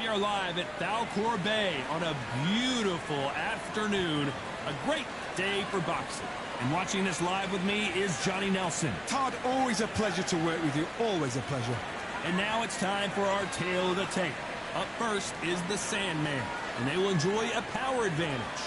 are live at Falcor Bay on a beautiful afternoon. A great day for boxing. And watching this live with me is Johnny Nelson. Todd, always a pleasure to work with you. Always a pleasure. And now it's time for our tale of the tape. Up first is the Sandman, and they will enjoy a power advantage.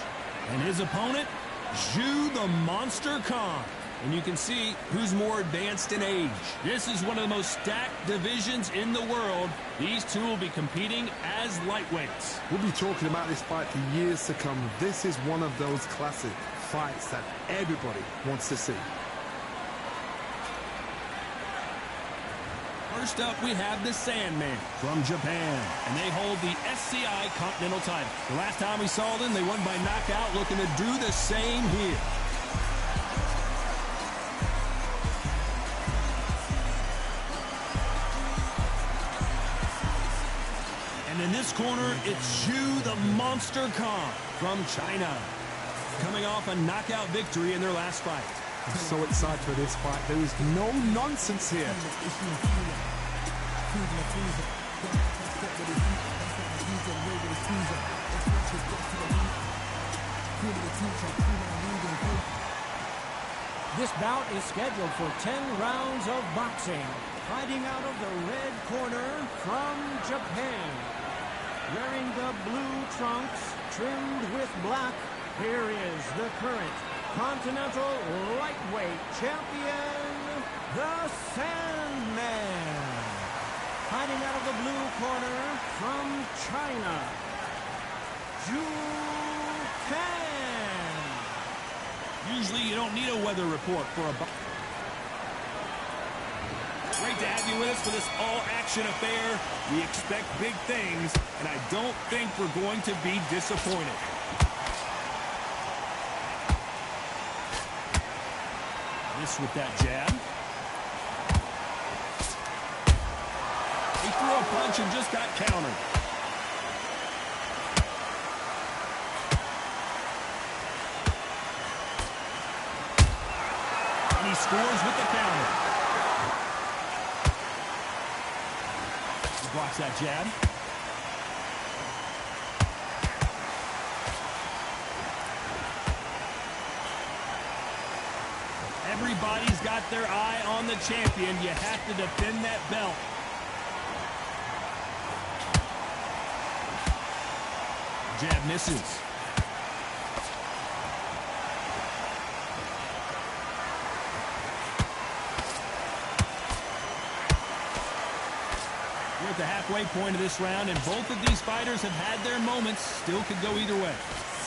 And his opponent, Zhu the Monster Khan. And you can see who's more advanced in age. This is one of the most stacked divisions in the world. These two will be competing as lightweights. We'll be talking about this fight for years to come. This is one of those classic fights that everybody wants to see. First up, we have the Sandman from Japan, and they hold the SCI Continental title. The last time we saw them, they won by knockout, looking to do the same here. And in this corner, it's Zhu the Monster Khan from China, coming off a knockout victory in their last fight. I'm so excited for this fight. There is no nonsense here. This bout is scheduled for 10 rounds of boxing. Fighting out of the red corner from Japan. Wearing the blue trunks trimmed with black, here is the current Continental Lightweight Champion, the Sandman. Fighting out of the blue corner from China, Zhu Can. Usually you don't need a weather report for a bout. Great to have you with us for this all-action affair. We expect big things, and I don't think we're going to be disappointed. This with that jab. He threw a punch and just got countered. And he scores with the counter. Blocks that jab. Everybody's got their eye on the champion. You have to defend that belt. Jab misses. We're at the halfway point of this round, and both of these fighters have had their moments. Still could go either way.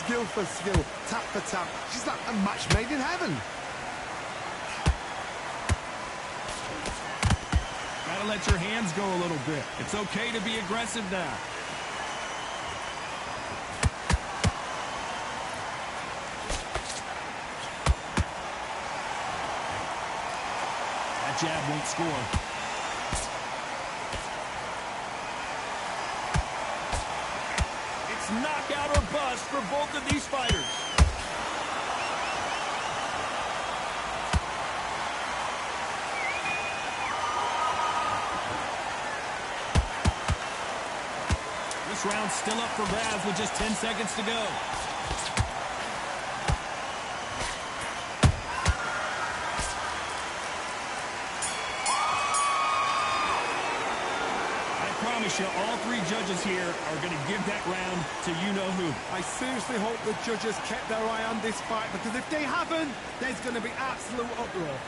Skill for skill, tap for tap. She's like a match made in heaven. Gotta let your hands go a little bit. It's okay to be aggressive now. That jab won't score. Knockout or bust for both of these fighters. This round's still up for grabs with just 10 seconds to go. All three judges here are going to give that round to you-know-who. I seriously hope the judges kept their eye on this fight, because if they haven't, there's going to be absolute uproar.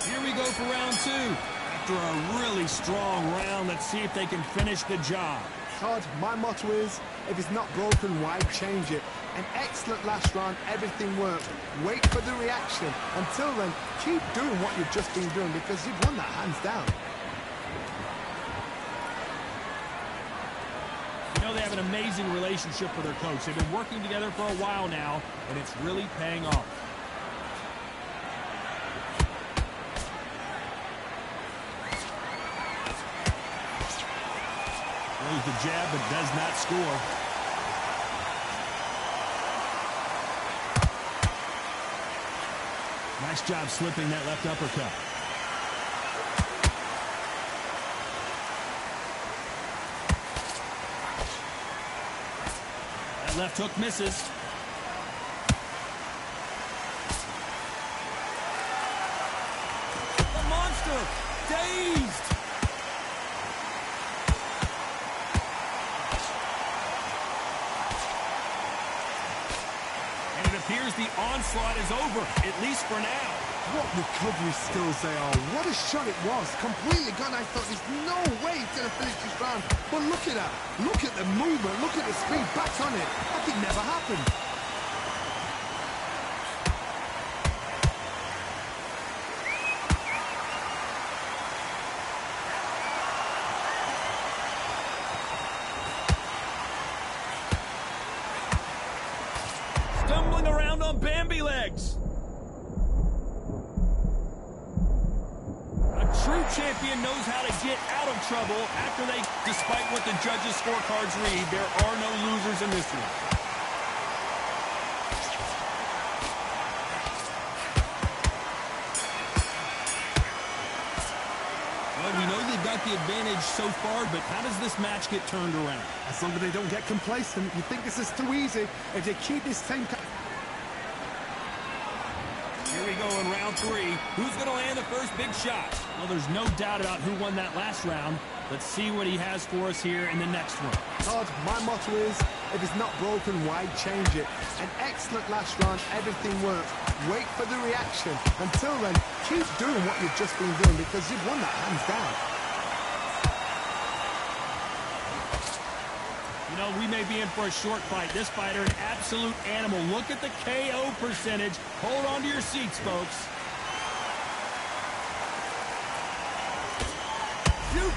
Here we go for round two. After a really strong round, let's see if they can finish the job. Todd, my motto is, if it's not broken, why change it? An excellent last round, everything worked. Wait for the reaction. Until then, keep doing what you've just been doing, because you've won that hands down. You know, they have an amazing relationship with their coach. They've been working together for a while now, and it's really paying off. Throws the jab, but does not score. Nice job slipping that left uppercut. That left hook misses. The monster, dazed. And it appears the onslaught is over, at least for now. What recovery skills they are. What a shot it was. Completely gone. I thought there's no way he's going to finish this round. But look at that. Look at the movement. Look at the speed. Back on it. Like it never happened. Stumbling around on Bambi legs. A true champion knows how to get out of trouble after they, despite what the judges' scorecards read, there are no losers in this one. Well, we know they've got the advantage so far, but how does this match get turned around? As long as they don't get complacent. You think this is too easy. If they keep this same... Here we go in round 3. Who's going to land the first big shot? Well, there's no doubt about who won that last round. Let's see what he has for us here in the next one. Todd, my motto is, if it's not broken, why change it? An excellent last round, everything worked. Wait for the reaction. Until then, keep doing what you've just been doing because you've won that hands down. You know, we may be in for a short fight. This fighter, an absolute animal. Look at the KO percentage. Hold on to your seats, folks.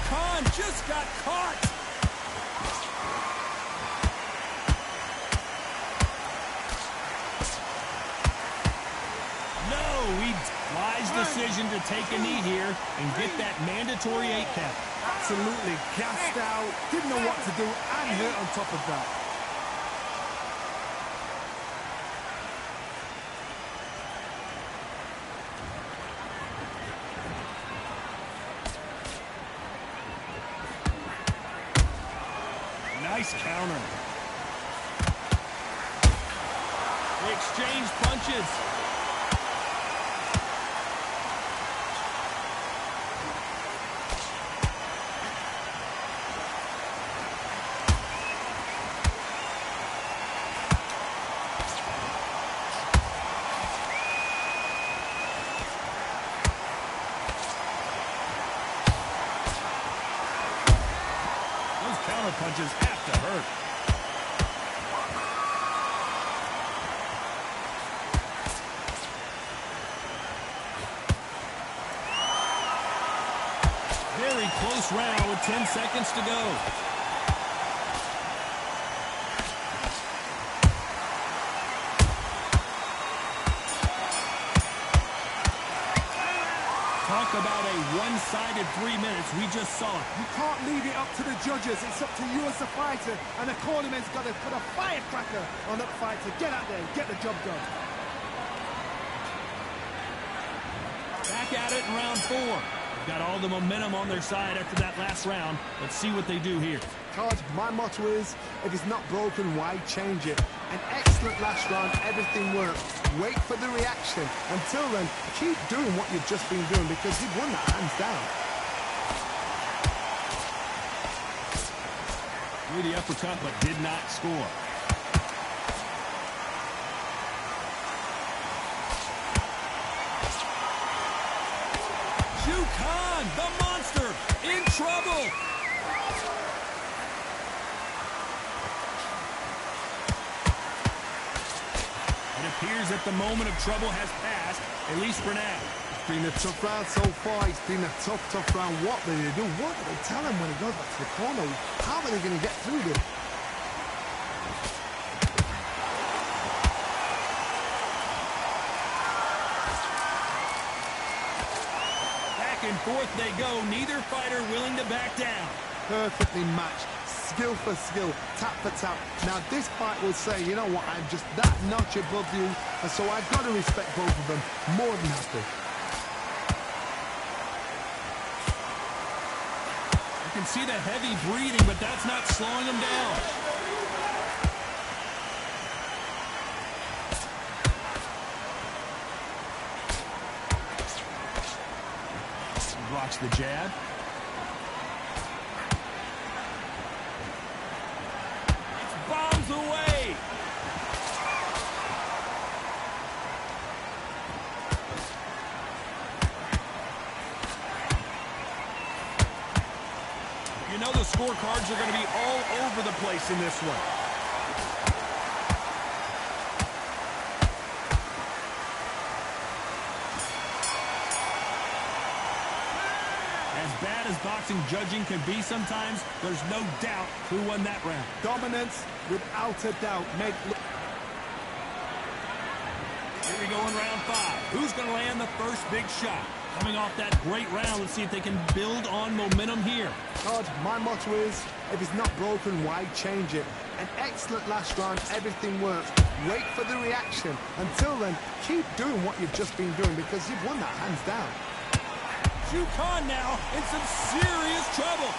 Khan just got caught. No, wise decision to take a knee here and get that mandatory 8 count. Absolutely gassed out, didn't know what to do, and hurt on top of that. Nice counter. They exchange punches. Punches have to hurt. Very close round with 10 seconds to go. Talk about a one-sided 3 minutes. We just saw it. You can't leave it up to the judges. It's up to you as the fighter. And the cornerman's got to put a firecracker on that fighter. Get out there and get the job done. Back at it in round 4. They've got all the momentum on their side after that last round. Let's see what they do here. Todd, my motto is, if it's not broken, why change it? An excellent last round, everything worked. Wait for the reaction. Until then, keep doing what you've just been doing because you've won that hands down. Threw the uppercut but did not score. Khan, the monster, in trouble. It appears that the moment of trouble has passed, at least for now. It's been a tough round so far. It's been a tough round. What do they do? What do they tell him when he goes back to the corner? How are they going to get through this? And forth they go, neither fighter willing to back down. Perfectly matched, skill for skill, tap for tap. Now this fight will say, you know what, I'm just that notch above you, and so I've got to respect both of them. More than happy. You can see the heavy breathing, but that's not slowing them down. Blocks the jab. It's bombs away. You know the scorecards are going to be all over the place in this one. As bad as boxing judging can be sometimes, there's no doubt who won that round. Dominance, without a doubt. Here we go in round 5. Who's going to land the first big shot? Coming off that great round, let's see if they can build on momentum here. Todd, my motto is, if it's not broken, why change it? An excellent last round, everything works. Wait for the reaction. Until then, keep doing what you've just been doing because you've won that hands down. Khan now in some serious trouble.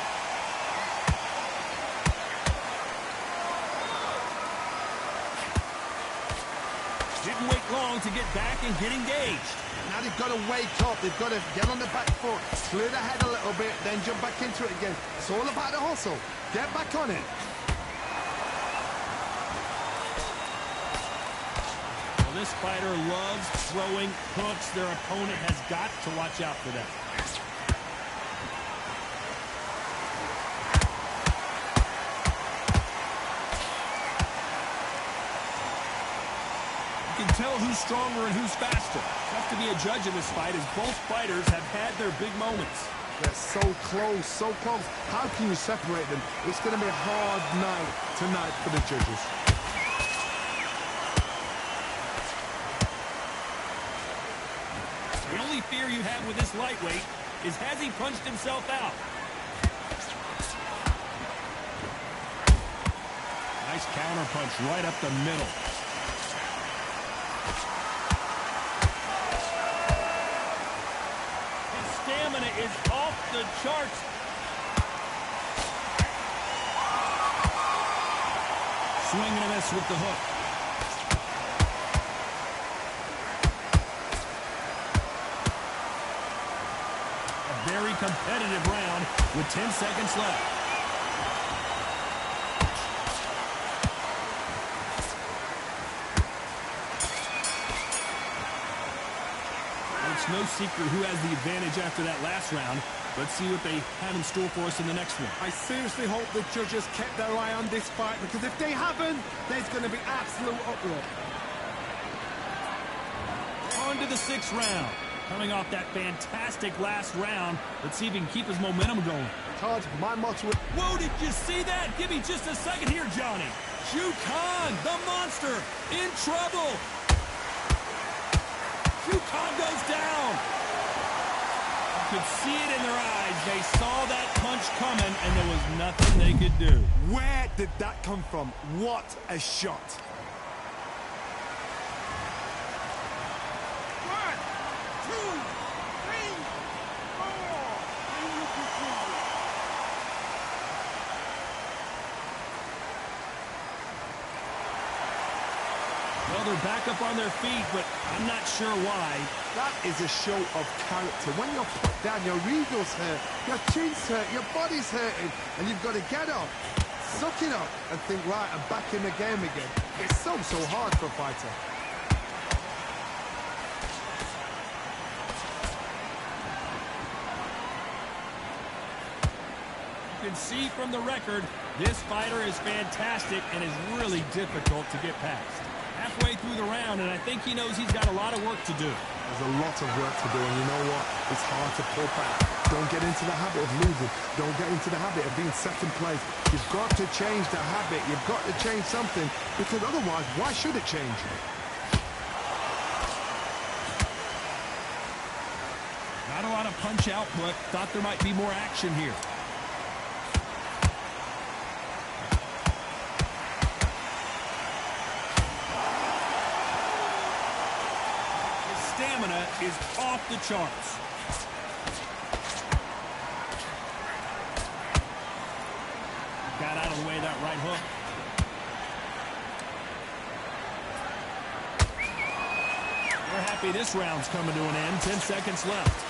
Didn't wait long to get back and get engaged. Now they've got to wake up. They've got to get on the back foot, clear the head a little bit, then jump back into it again. It's all about the hustle. Get back on it. Well, this fighter loves throwing hooks. Their opponent has got to watch out for that. You can tell who's stronger and who's faster. Tough to be a judge in this fight as both fighters have had their big moments. They're so close, so close. How can you separate them? It's going to be a hard night tonight for the judges. The only fear you have with this lightweight is has he punched himself out? Nice counter punch right up the middle. His stamina is off the charts. Swing and a miss with the hook. Very competitive round with 10 seconds left. Well, it's no secret who has the advantage after that last round. Let's see what they have in store for us in the next one. I seriously hope the judges kept their eye on this fight because if they haven't, there's going to be absolute uproar. On to the 6th round. Coming off that fantastic last round, let's see if he can keep his momentum going. Todd, my motto... Whoa, did you see that? Give me just a second here, Johnny. Khan, the monster, in trouble. Khan goes down. You could see it in their eyes. They saw that punch coming, and there was nothing they could do. Where did that come from? What a shot. Well, they're back up on their feet, but I'm not sure why. That is a show of character. When you're put down, your ego's hurt, your chin's hurt, your body's hurting, and you've got to get up, suck it up, and think, right, I'm back in the game again. It's so hard for a fighter. You can see from the record, this fighter is fantastic and is really difficult to get past. Halfway through the round, and I think he knows he's got a lot of work to do. There's a lot of work to do, and you know what? It's hard to pull back. Don't get into the habit of losing. Don't get into the habit of being second place. You've got to change the habit. You've got to change something, because otherwise, why should it change? Not a lot of punch output. Thought there might be more action here. Stamina is off the charts. Got out of the way of that right hook. We're happy this round's coming to an end. 10 seconds left.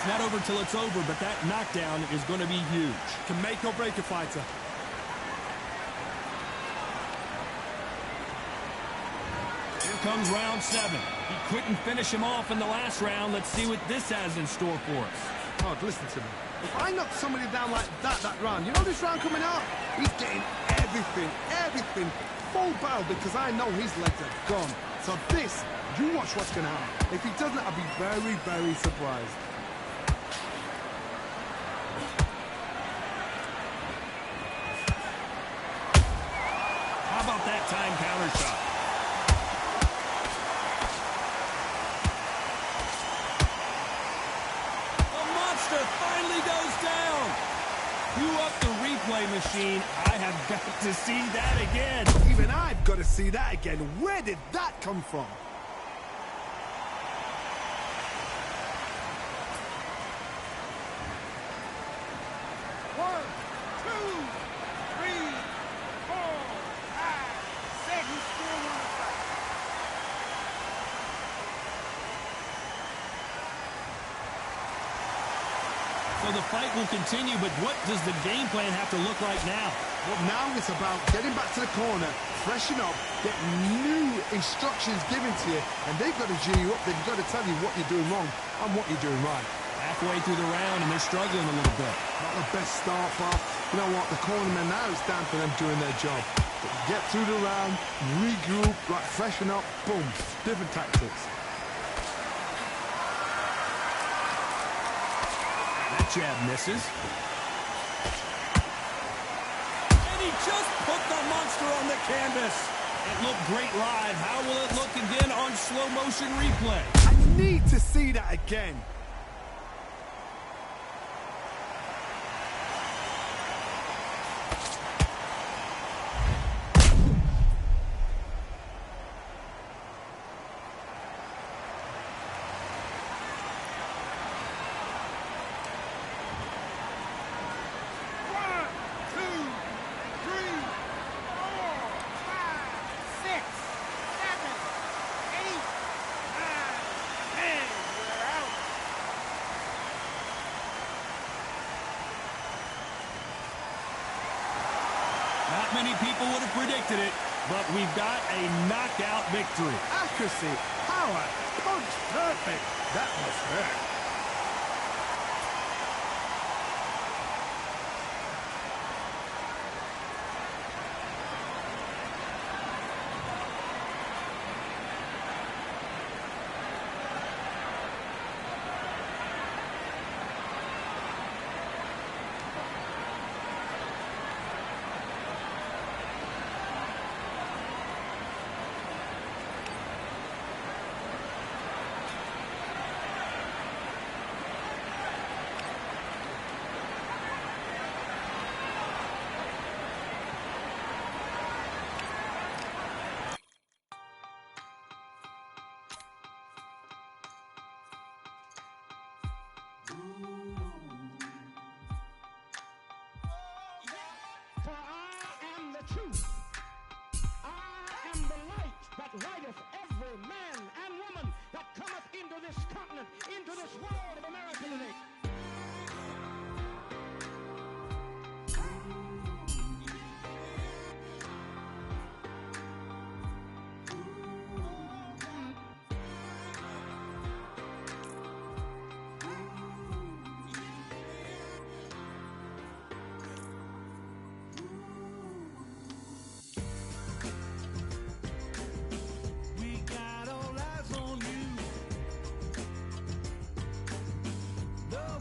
not over till it's over, but that knockdown is going to be huge. Can make or break a fighter. Here comes round 7. He couldn't finish him off in the last round. Let's see what this has in store for us. Oh, listen to me. If I knock somebody down like that round, you know this round coming out? He's getting everything full barrel because I know his legs are gone. So this, you watch what's going to happen. If he doesn't, I'll be very, very surprised. How about that time counter shot? The monster finally goes down. Cue up the replay machine. I have got to see that again. Even I've got to see that again. Where did that come from? So the fight will continue, but what does the game plan have to look like now? Well, now it's about getting back to the corner, freshen up, get new instructions given to you, and they've got to G you up. They've got to tell you what you're doing wrong and what you're doing right. Halfway through the round, and they're struggling a little bit. Not the best start, but you know what? The cornermen now, it's down to them doing their job. Get through the round, regroup, like freshen up, boom, different tactics. That jab misses. And he just put the monster on the canvas. It looked great live. How will it look again on slow motion replay? I need to see that again. Not many people would have predicted it, but we've got a knockout victory. Accuracy, power, punch, perfect. That must hurt. For I am the truth. I am the light that lighteth every man and woman that cometh into this continent, into this world of America today. We got all eyes on you. The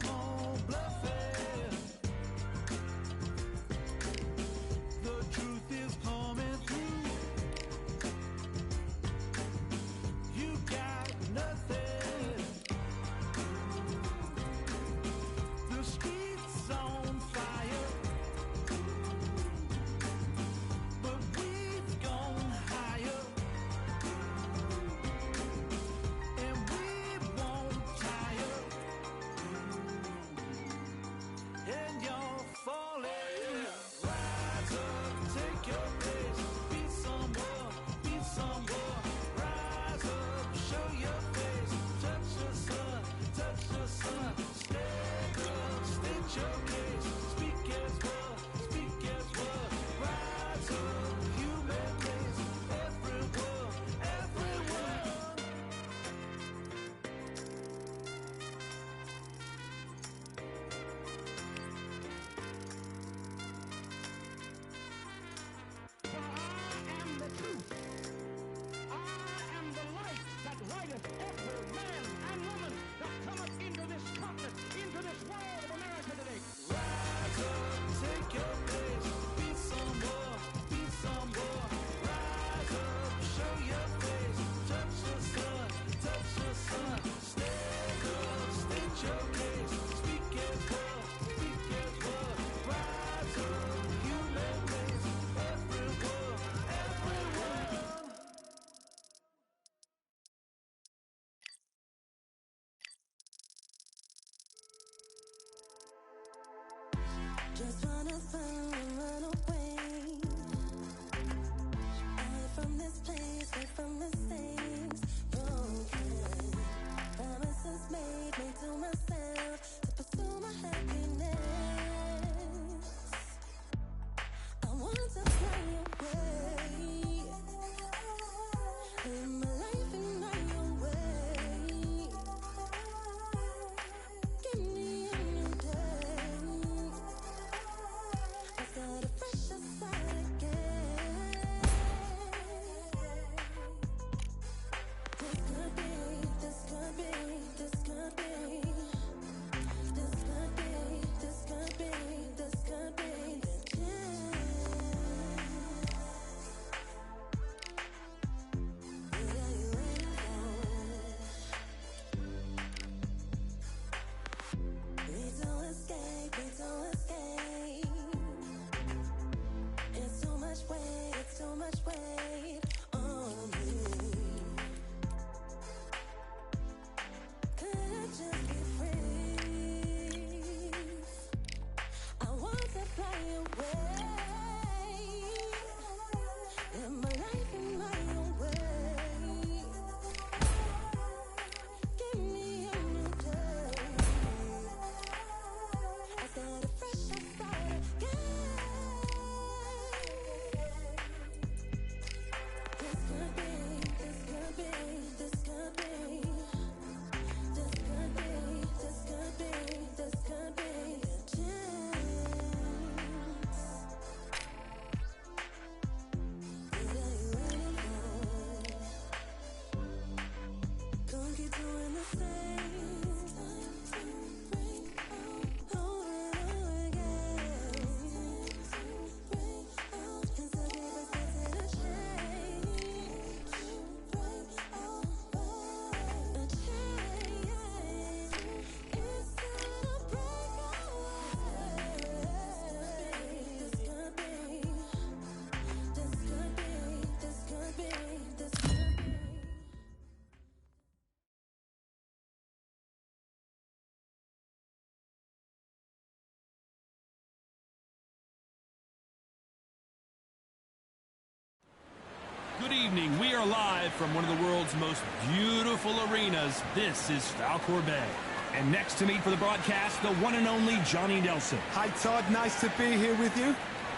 evening. We are live from one of the world's most beautiful arenas. This is Falcor Bay. And next to me for the broadcast, the one and only Johnny Nelson. Hi, Todd. Nice to be here with you.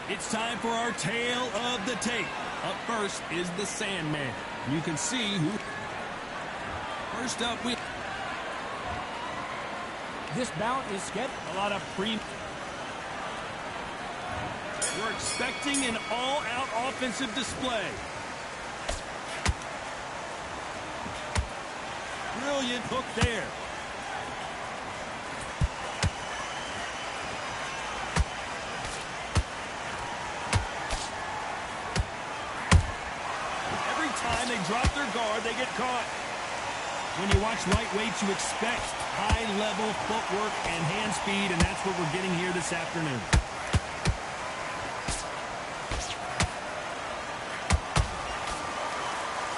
It's time for our tale of the tape. Up first is the Sandman. You can see who... First up, This bout is scheduled. a lot of We're expecting an all-out offensive display. Brilliant hook there. Every time they drop their guard, they get caught. When you watch lightweights, you expect high-level footwork and hand speed, and that's what we're getting here this afternoon.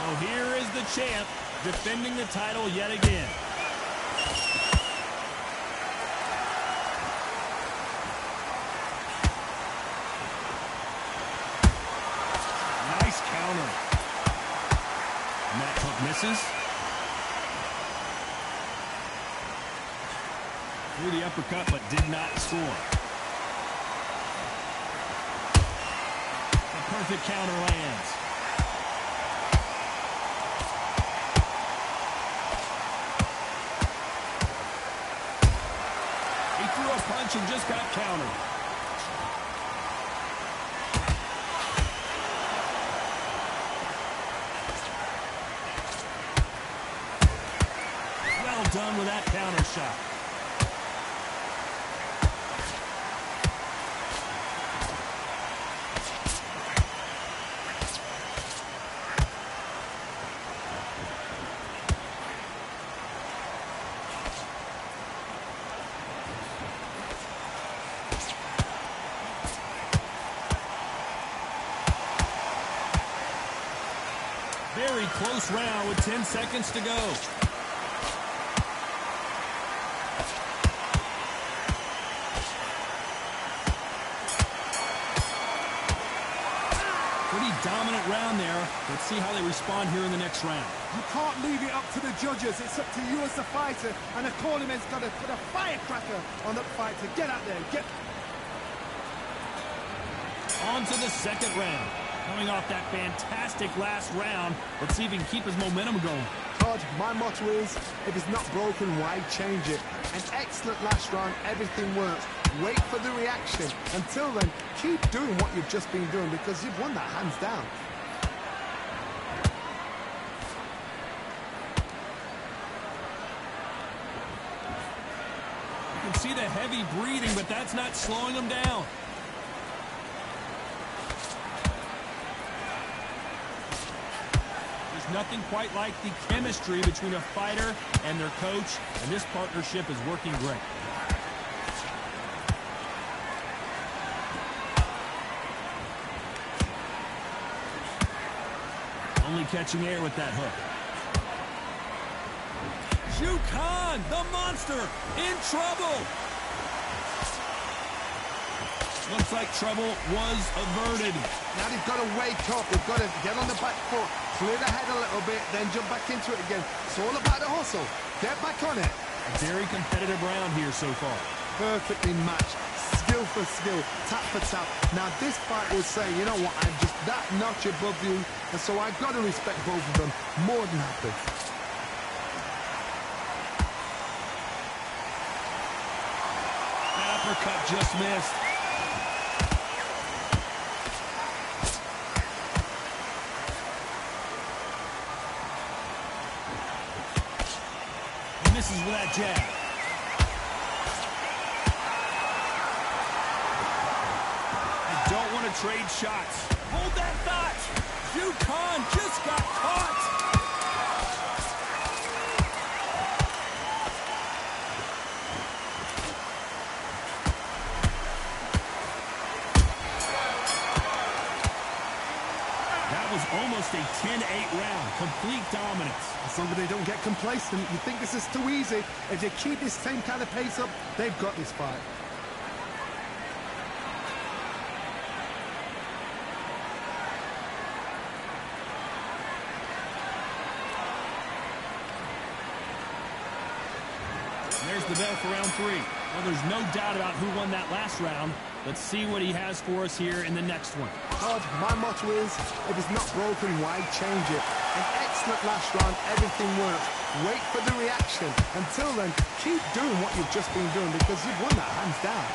So here is the champ defending the title yet again. Nice counter. And that hook misses. Threw the uppercut, but did not score. The perfect counter lands. He threw a punch and just got countered. Well done with that counter shot. Very close round with 10 seconds to go. Pretty dominant round there. Let's see how they respond here in the next round. You can't leave it up to the judges. It's up to you as the fighter, and the cornerman's got to put a firecracker on that fighter. Get out there. Get. On to the second round. Coming off that fantastic last round, let's see if he can keep his momentum going. Todd, my motto is, if it's not broken, why change it? An excellent last round, everything works. Wait for the reaction. Until then, keep doing what you've just been doing because you've won that hands down. You can see the heavy breathing, but that's not slowing him down. Nothing quite like the chemistry between a fighter and their coach, and this partnership is working great. Only catching air with that hook. Zhu Khan, the monster, in trouble. Looks like trouble was averted. Now they've got to wake up. They've got to get on the back foot, clear the head a little bit, then jump back into it again. It's all about the hustle. Get back on it. A very competitive round here so far. Perfectly matched. Skill for skill, tap for tap. Now this fight will say, you know what, I'm just that notch above you, and so I've got to respect both of them. More than happy. That uppercut just missed. Misses with that jab. I don't want to trade shots. Hold that thought. Zhu Khan just got caught. That was almost a 10-8 round. Complete dominance. As long as they don't get complacent, you think this is too easy. If they keep this same kind of pace up, they've got this fight. There's the bell for round 3. Well, there's no doubt about who won that last round. Let's see what he has for us here in the next one. Todd, my motto is, if it's not broken, why change it? An excellent last round, everything works. Wait for the reaction. Until then, keep doing what you've just been doing because you've won that hands down.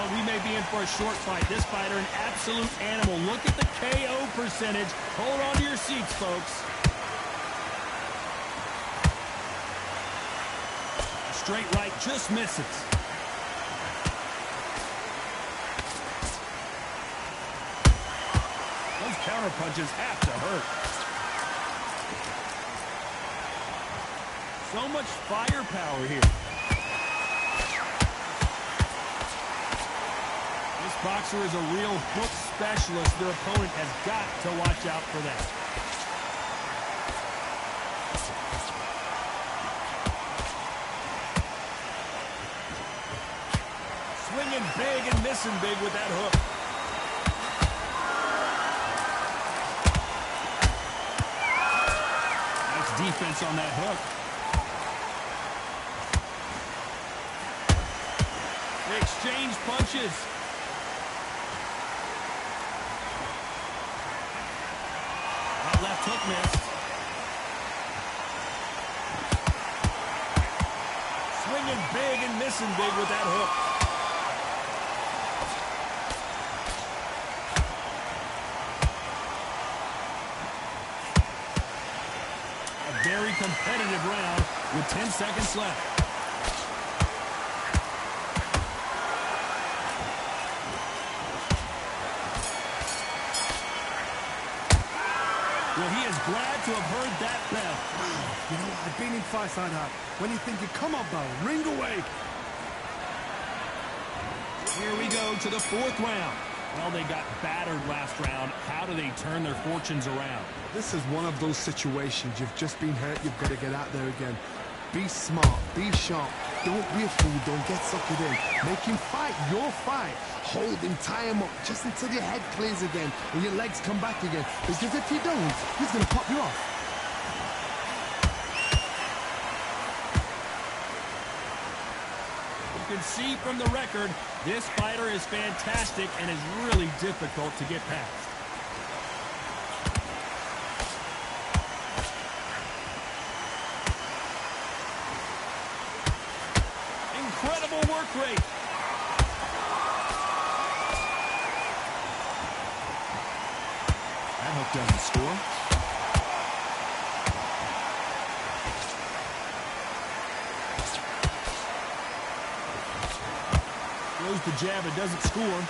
We may be in for a short fight. This fighter, an absolute animal. Look at the KO percentage. Hold on to your seats, folks. Straight right just misses. Those counter punches have to hurt. So much firepower here. This boxer is a real hook specialist. Their opponent has got to watch out for that. Swinging big and missing big with that hook. Nice defense on that hook. They exchange punches. Left hook missed. Swinging big and missing big with that hook. A very competitive round with 10 seconds left. Well, he is glad to have heard that bell. You know, I've been in fights like that. When you're thinking, come on, bell, ring away. Here we go to the 4th round. Well, they got battered last round. How do they turn their fortunes around? This is one of those situations. You've just been hurt. You've got to get out there again. Be smart. Be sharp. Don't be a fool. Don't get suckered in. Make him fight your fight. Hold him, tie him up, just until your head clears again and your legs come back again. Because if you don't, he's going to pop you off. You can see from the record, this fighter is fantastic and is really difficult to get past. Incredible work rate. That hook doesn't score. Throws the jab, it doesn't score.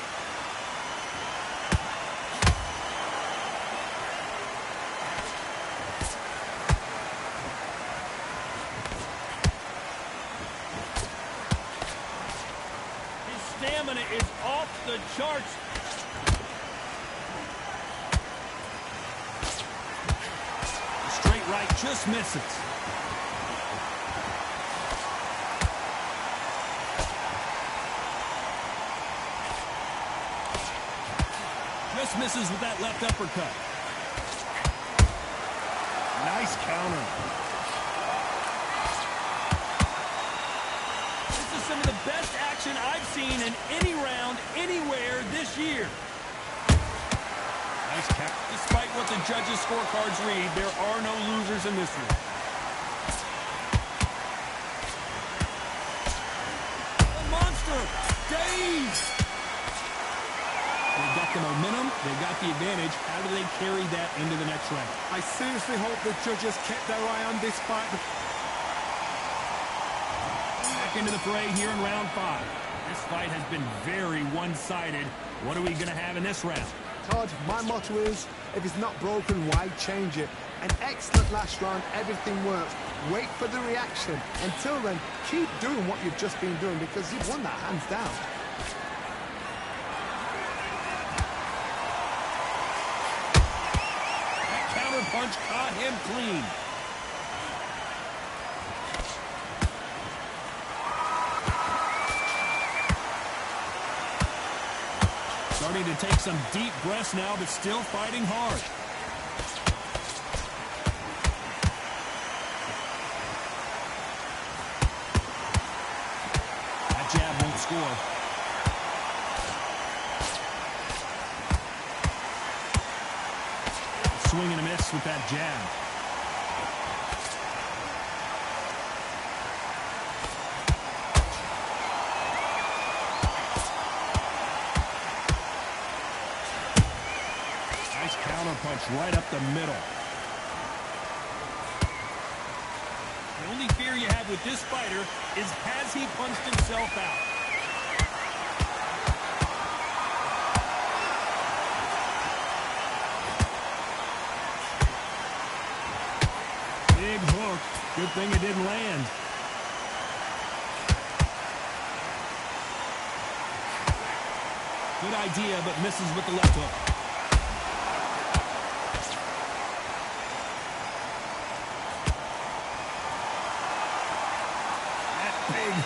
His stamina is off the charts. The straight right just misses. Just misses with that left uppercut. Nice counter. This is some of the best action I've seen in any round, anywhere this year. Nice count. Despite what the judges' scorecards read, there are no losers in this one. The monster dazed. They've got the momentum, they've got the advantage. How do they carry that into the next round? I seriously hope the judges kept their eye on this fight. Back into the fray here in round 5. This fight has been very one-sided. What are we going to have in this round? Todd, my motto is, if it's not broken, why change it? An excellent last round, everything works. Wait for the reaction. Until then, keep doing what you've just been doing because you've won that hands down. Punch caught him clean. Starting to take some deep breaths now, but still fighting hard. That jab won't score. Swing and a miss with that jab. Punch right up the middle. The only fear you have with this fighter is, has he punched himself out? Big hook. Good thing it didn't land. Good idea, but misses with the left hook.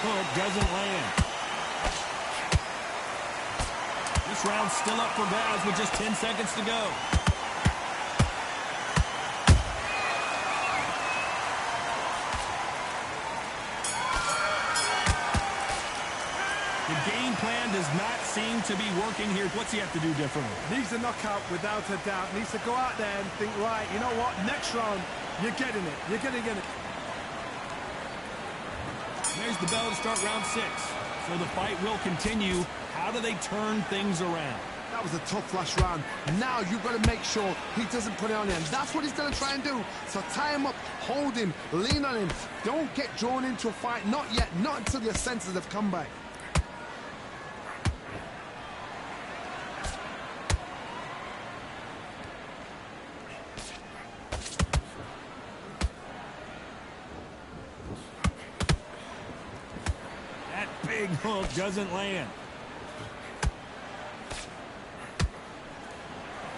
Hook doesn't land. This round's still up for grabs with just 10 seconds to go. The game plan does not seem to be working here. What's he have to do differently? Needs a knockout without a doubt. Needs to go out there and think, right, you know what, next round, you're getting it. You're going to get it. There's the bell to start round 6. So the fight will continue. How do they turn things around? That was a tough last round. Now you've got to make sure he doesn't put it on him. That's what he's going to try and do. So tie him up, hold him, lean on him. Don't get drawn into a fight. Not yet. Not until your senses have come back. Big hook doesn't land.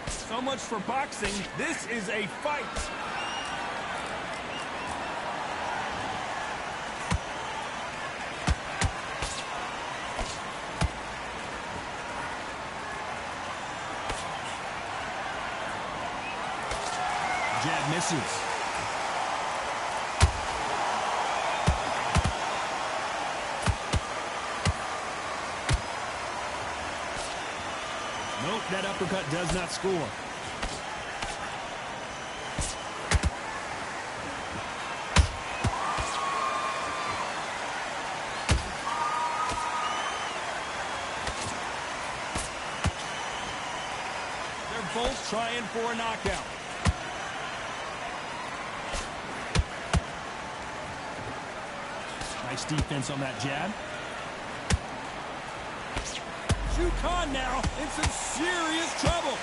So much for boxing. This is a fight. Jab misses. Nope, that uppercut does not score. They're both trying for a knockout. Nice defense on that jab. Khan now in some serious trouble.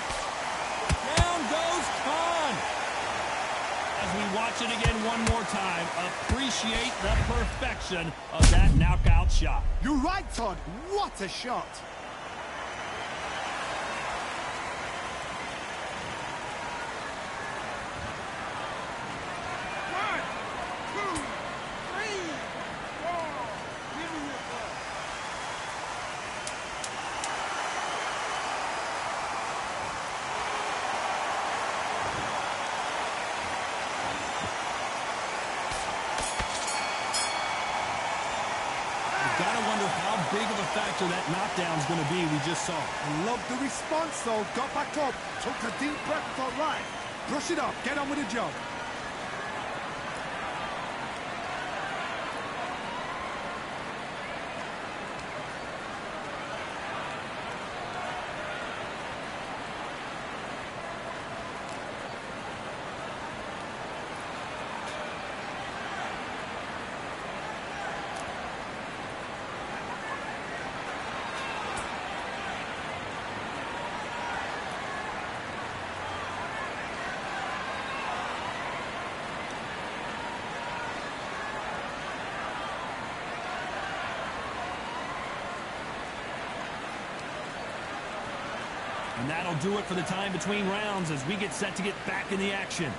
Down goes Khan. As we watch it again one more time, appreciate the perfection of that knockout shot. You're right, Todd. What a shot. Gotta wonder how big of a factor that knockdown's going to be we just saw. I love the response, though. Got back up, took a deep breath, thought, right, brush it off, get on with the job. And that'll do it for the time between rounds as we get set to get back in the action.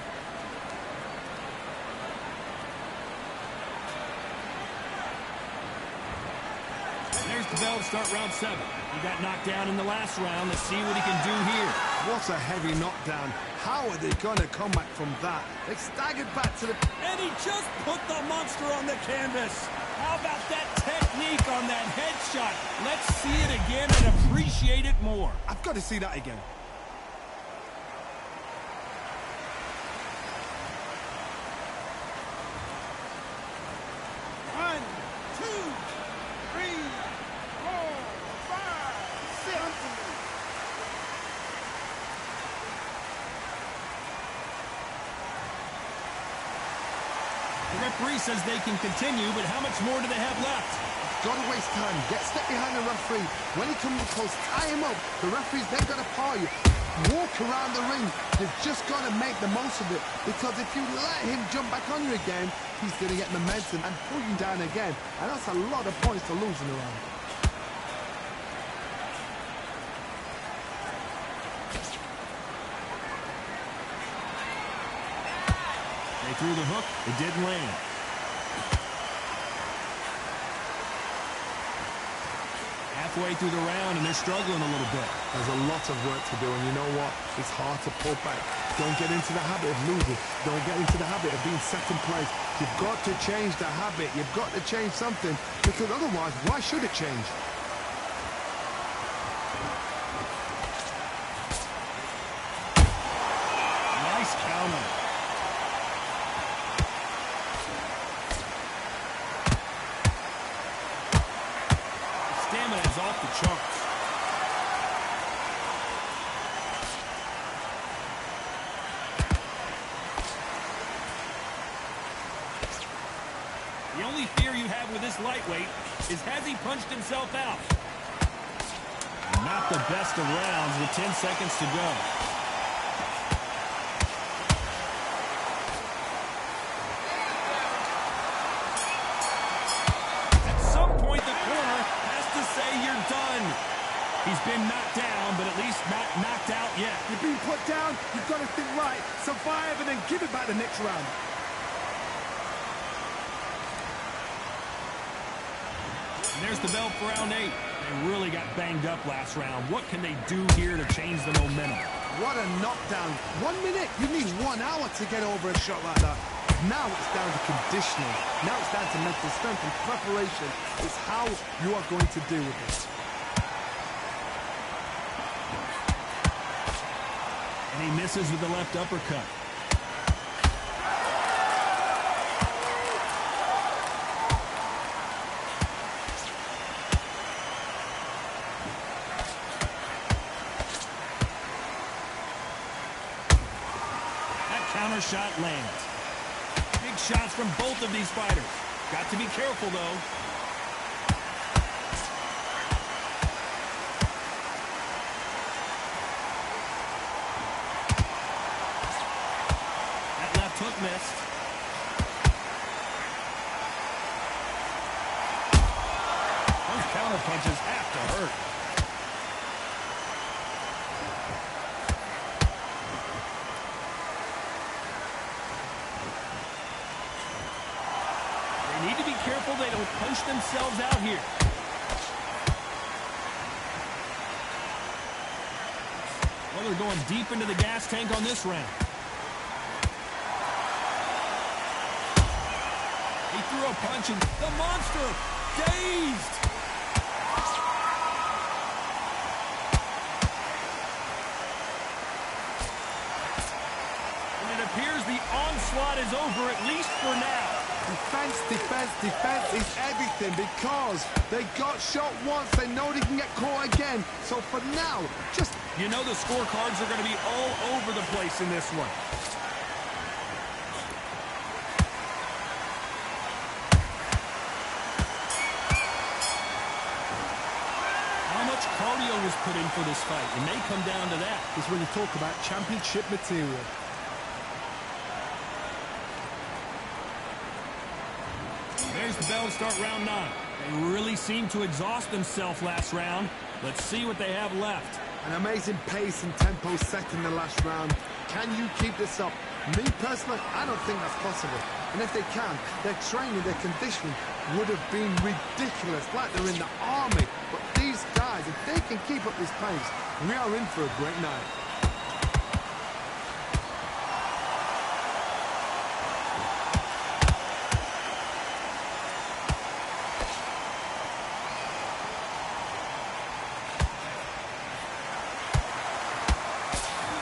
There's the bell to start round 7. He got knocked down in the last round. Let's see what he can do here. What a heavy knockdown. How are they going to come back from that? They staggered back to the... And he just put the monster on the canvas. How about that technique on that headshot? Let's see it again and appreciate it more. I've got to see that again. The referee says they can continue, but how much more do they have left? Got to waste time. Get step behind the referee. When he comes close, tie him up. The referee's then got to paw you. Walk around the ring. You've just got to make the most of it. Because if you let him jump back on you again, he's going to get momentum and pull you down again. And that's a lot of points to lose in a round. They threw the hook. It didn't land. Halfway through the round, and they're struggling a little bit. There's a lot of work to do, and you know what? It's hard to pull back. Don't get into the habit of losing. Don't get into the habit of being second place. You've got to change the habit. You've got to change something, because otherwise, why should it change? Nice counter. Stamina is off the charts. The only fear you have with this lightweight is has he punched himself out? Not the best of rounds with 10 seconds to go. At some point, the corner has to say you're done. He's been knocked down, but at least not knocked out yet. You've been put down. You've got to think right, survive, and then give it back the next round. And there's the bell for round 8. They really got banged up last round. What can they do here to change the momentum? What a knockdown. 1 minute. You need 1 hour to get over a shot like that. Now it's down to conditioning. Now it's down to mental strength and preparation. It's how you are going to deal with it. And he misses with the left uppercut. Counter shot lands. Big shots from both of these fighters. Got to be careful, though. That left hook missed. Those counter punches have to hurt. Need to be careful they don't punch themselves out here. Well, they're going deep into the gas tank on this round. He threw a punch and the monster dazed. And it appears the onslaught is over, at least for now. Defense, defense, defense is everything because they got shot once. They know they can get caught again. So for now, just... You know the scorecards are going to be all over the place in this one. How much cardio was put in for this fight? It may come down to that. It's when you talk about championship material. There's the bell to start round 9. They really seemed to exhaust themselves last round. Let's see what they have left. An amazing pace and tempo set in the last round. Can you keep this up? Me, personally, I don't think that's possible. And if they can, their training, their conditioning would have been ridiculous, like they're in the army. But these guys, if they can keep up this pace, we are in for a great night.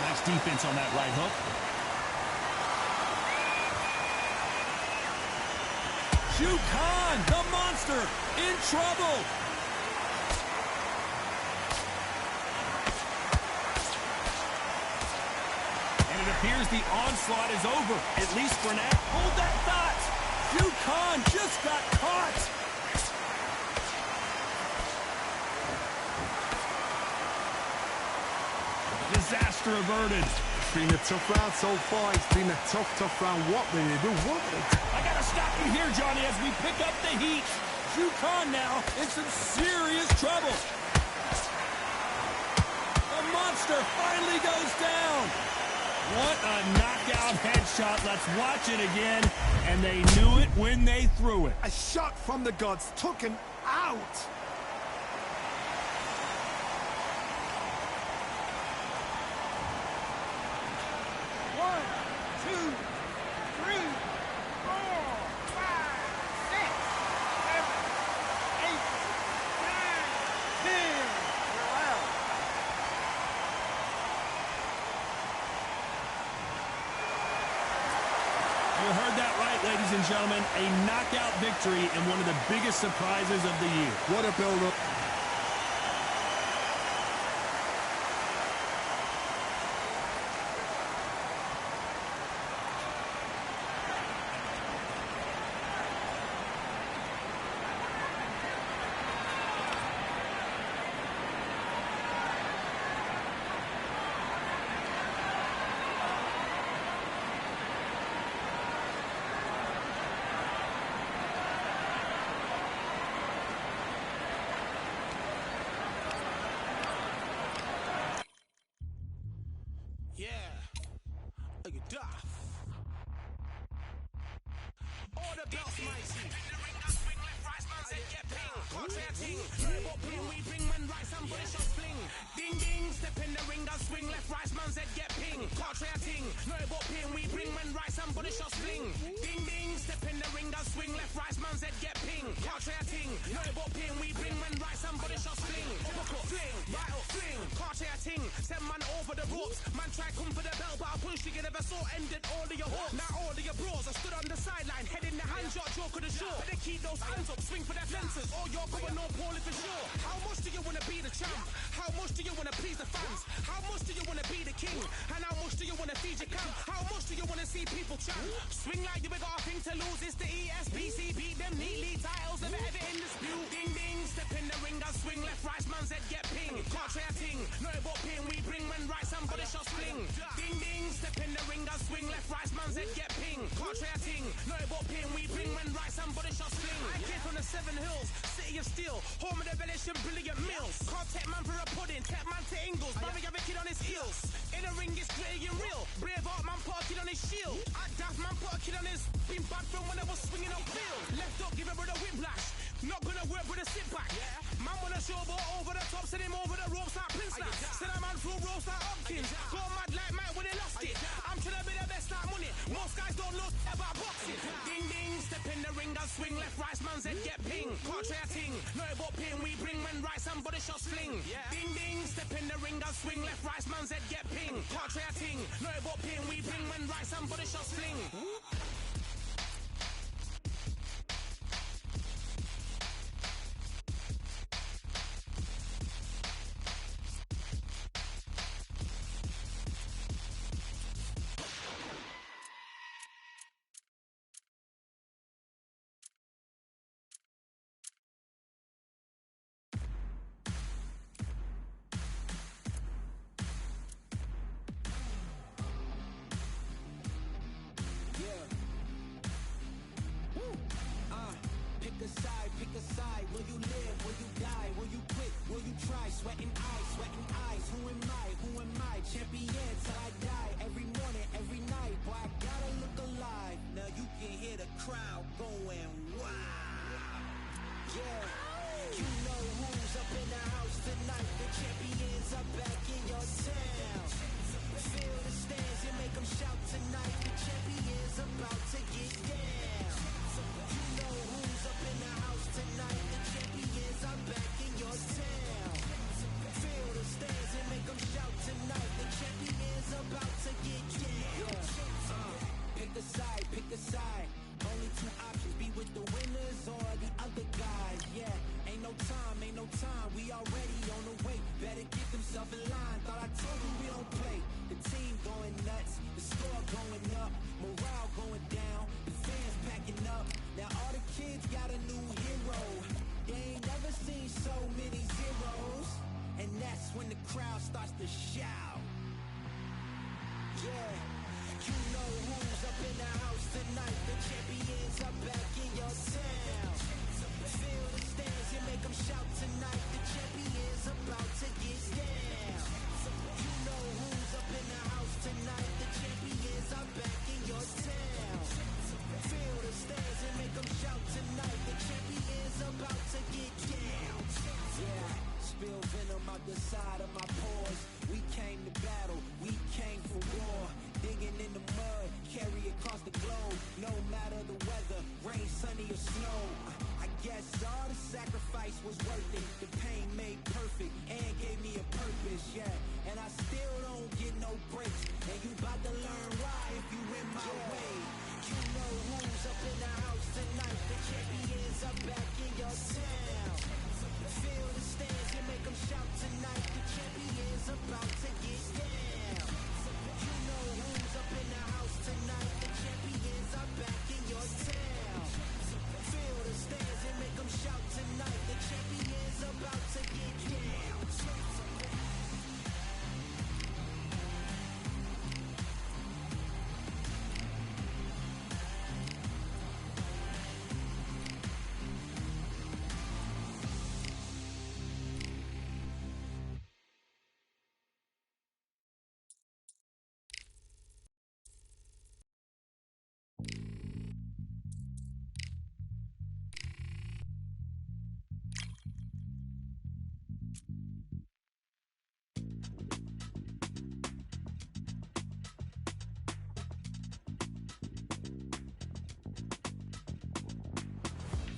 Nice defense on that right hook. Khan, the monster, in trouble. And it appears the onslaught is over, at least for now. Hold that thought. Khan just got caught. Disaster averted. It's been a tough round so far. It's been a tough round. What did they do? What did they do? I gotta stop you here, Johnny, as we pick up the heat. Khan now in some serious trouble. The monster finally goes down. What a knockout headshot. Let's watch it again. And they knew it when they threw it. A shot from the gods took him out. You heard that right, ladies and gentlemen. A knockout victory and one of the biggest surprises of the year. What a build-up. Swing like you got a thing to lose. It's the ESPC. Beat them neatly. Titles never ever in dispute. Ding ding. Step in the ring and swing left, right. Man's head get ping. Can't try a ting. No but ping. We bring when right. Somebody shot fling. Ding ding. Step in the ring and swing left, right. Man's head get ping. Can't try a ting. No but ping. We bring when right. Somebody shot fling. I came from the 7 Hills, city of steel, home of the village and brilliant meals. Can't take man for a pudding. Take man to Ingles. Barry have a kid on his heels. In the ring it's gritty and real. Brave art man put a kid on his shield. At Daft man put a kid on his. Been bad from when I was swinging on field. Left up, give a brother whiplash. Not gonna work with a sit back. Man wanna showboat over the top, send him over the ropes like Prince Nat. Send a man through ropes like Hopkins. Go mad like Mike when he lost it. I'm trying to be the best like money. Most guys don't know about boxing. Ding ding, step in the ring and swing left, right, man's head get ping. Can't try a ting. No but ping, we bring when right, somebody shots fling. Ding ding, step in the ring and swing left, right, man's head get ping. Can't try a ting. No but ping, we bring when right, somebody shots fling. Pick a side, will you live, will you die, will you quit, will you try, sweating eyes, who am I, champion till I die, every morning, every night, boy I gotta look alive, now you can hear the crowd going wow. Yeah, you know who's up in the house tonight. The champions are back in your town. Feel the stands and make them shout tonight. The champions about to get down. You know who's up in the house tonight. The champions are back in your town. Feel the stands and make them shout tonight. The champions about to get down. Pick a side, pick a side. Only two options, be with the winners or the other guys. Yeah, ain't no time, we already on the way. Better get themselves in line, thought I told you we don't play. The team going nuts, the score going up, morale going down, the fans packing up. Now all the kids got a new hero. They ain't never seen so many zeros. And that's when the crowd starts to shout. Yeah, you know who's up in the house tonight. The champions are back in your town. Feel the stands and make them shout tonight. The champions about to get down. You know who's up in the house tonight. The champions are back in your town. Feel the stands and make them shout tonight. The champions about to get down. Yeah, spill venom out the side of my pores. We came to battle, we came for war. Digging in the mud, carry across the globe. No matter the weather, rain, sunny or snow. I guess all the sacrifice was worth it. The pain made perfect and gave me a purpose, yeah. And I still don't get no breaks. And you about to learn why if you in my way. You know who's up in the house tonight. The champions are back in your town. Feel the stands and make them shout tonight. The champions about to get down. You know who's up in the house tonight. The champions are back in your town. Feel the stands and make them shout tonight. The champions about to get down.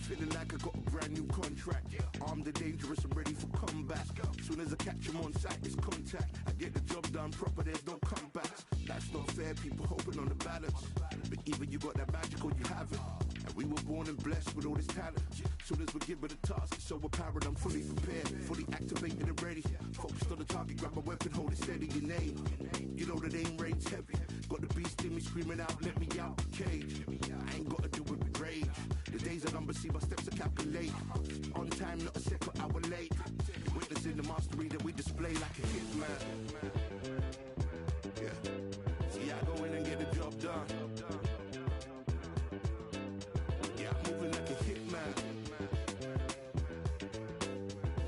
Feeling like I got a brand new contract. Armed and dangerous and ready for combat. Soon as I catch him on sight, it's contact. I get the job done proper, there's no comebacks. That's not fair, people hoping on the balance. But either you got that magic or you haven't. And we were born and blessed with all this talent. Soon as we're given a task, it's so apparent I'm fully prepared. Fully activated and ready. Focused on the target, grab my weapon, hold it steady, your name. You know that aim rain's heavy. Got the beast in me screaming out, let me out the cage. I ain't gotta do it with rage. The days are numbered, see my steps are calculate. On time, not a second hour late. Witnessing the mastery that we display like a hitman. Yeah. See, I go in and get the job done. Yeah, I'm moving like a hitman.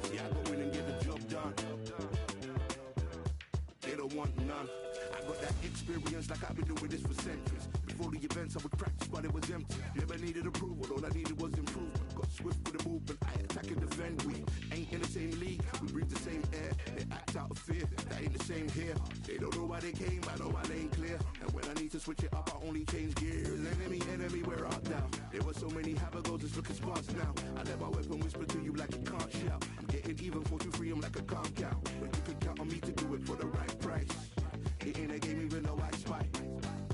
See, I go in and get the job done. They don't want none. I got that experience like I've been doing this for centuries. Before the events I would practice but it was empty. Never needed approval, all I needed was improvement. Got swift with the movement, I attack and defend. We ain't in the same league, we breathe the same air. They act out of fear, that ain't the same here. They don't know why they came, I know why they ain't clear. And when I need to switch it up, I only change gears. Enemy, where art thou? There were so many habagos, it's looking sparse now. I let my weapon whisper to you like it can't shout. I'm getting even 4-2-3, I'm like a can't count. But you can count on me to do it for the right price. It ain't a game even though I spy.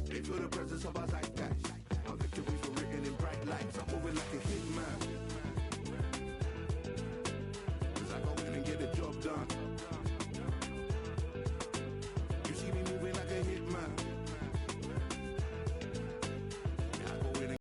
They feel the presence of our zeitgeist. Our victories were written in bright lights. I'm moving like a hitman. Cause I go in and get the job done.